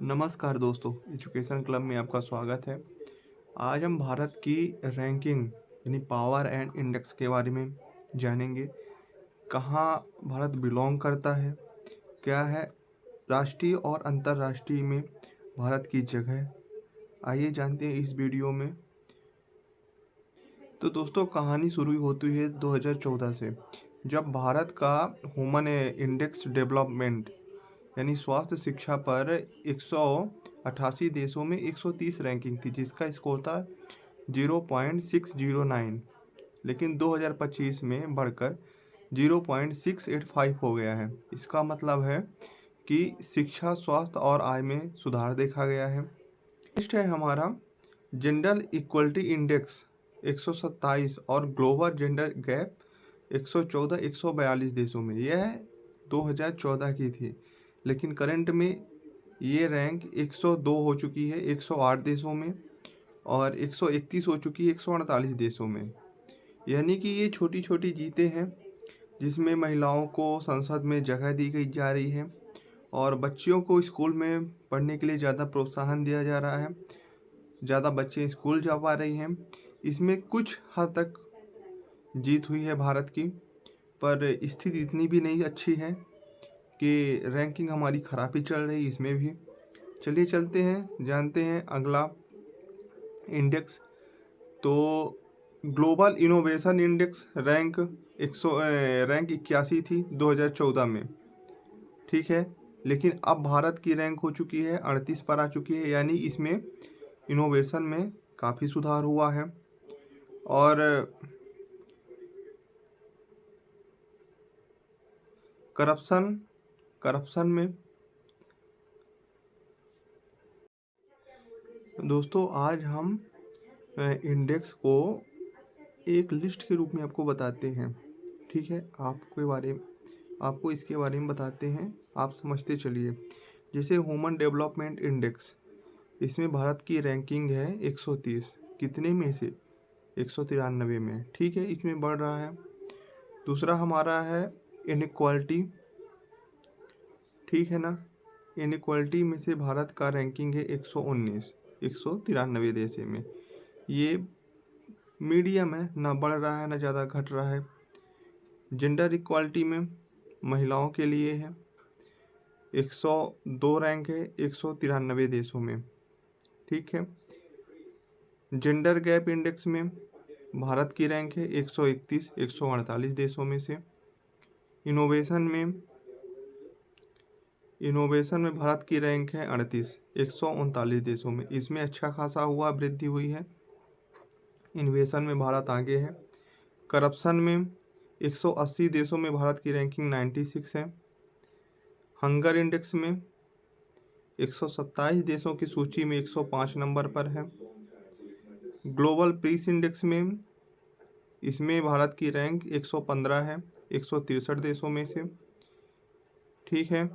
नमस्कार दोस्तों, education club में आपका स्वागत है। आज हम भारत की रैंकिंग यानी पावर एंड इंडेक्स के बारे में जानेंगे। कहाँ भारत बिलोंग करता है, क्या है राष्ट्रीय और अंतर्राष्ट्रीय में भारत की जगह। आइए जानते हैं इस वीडियो में। तो दोस्तों, कहानी शुरू होती है 2014 से, जब भारत का ह्यूमन इंडेक्स डेवलपमेंट यानी स्वास्थ्य शिक्षा पर 188 देशों में 130 रैंकिंग थी, जिसका स्कोर था 0.609। लेकिन 2025 में बढ़कर 0.685 हो गया है। इसका मतलब है कि शिक्षा, स्वास्थ्य और आय में सुधार देखा गया है। नेक्स्ट है हमारा जेंडर इक्वलिटी इंडेक्स 127 और ग्लोबल जेंडर गैप 142 देशों में। यह 2014 की थी, लेकिन करंट में ये रैंक 102 हो चुकी है 108 देशों में, और 131 हो चुकी है 148 देशों में। यानी कि ये छोटी छोटी जीतें हैं जिसमें महिलाओं को संसद में जगह दी गई जा रही है, और बच्चियों को स्कूल में पढ़ने के लिए ज़्यादा प्रोत्साहन दिया जा रहा है। ज़्यादा बच्चे स्कूल जा पा रही हैं। इसमें कुछ हद तक जीत हुई है भारत की, पर स्थिति इतनी भी नहीं अच्छी है कि रैंकिंग हमारी ख़राब ही चल रही इसमें भी। चलिए चलते हैं, जानते हैं अगला इंडेक्स। तो ग्लोबल इनोवेशन इंडेक्स रैंक 81 थी 2014 में, ठीक है। लेकिन अब भारत की रैंक हो चुकी है 38 पर आ चुकी है, यानी इसमें इनोवेशन में काफ़ी सुधार हुआ है। और करप्शन में दोस्तों, आज हम इंडेक्स को एक लिस्ट के रूप में आपको बताते हैं, ठीक है। आपको इसके बारे में बताते हैं, आप समझते चलिए। जैसे ह्यूमन डेवलपमेंट इंडेक्स, इसमें भारत की रैंकिंग है 130, कितने में से 193 में, ठीक है। इसमें बढ़ रहा है। दूसरा हमारा है इनइक्वालिटी, ठीक है ना। इनइक्वालिटी में से भारत का रैंकिंग है 119, 193 देशों में। ये मीडियम है, ना बढ़ रहा है ना ज़्यादा घट रहा है। जेंडर इक्वालिटी में महिलाओं के लिए है 102 रैंक है 193 देशों में, ठीक है। जेंडर गैप इंडेक्स में भारत की रैंक है 131 148 देशों में से। इनोवेशन में भारत की रैंक है 38 139 देशों में। इसमें अच्छा खासा हुआ, वृद्धि हुई है। इनोवेशन में भारत आगे है। करप्शन में 180 देशों में भारत की रैंकिंग 96 है। हंगर इंडेक्स में 127 देशों की सूची में 105 नंबर पर है। ग्लोबल पीस इंडेक्स में इसमें भारत की रैंक 115 है 163 देशों में से, ठीक है।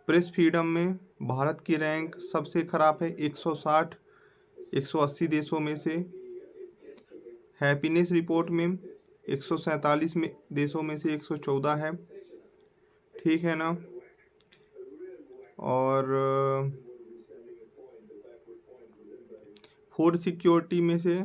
प्रेस फ्रीडम में भारत की रैंक सबसे खराब है 160 180 देशों में से। हैप्पीनेस रिपोर्ट में 147 में देशों में से 114 है, ठीक है ना। और फूड सिक्योरिटी में से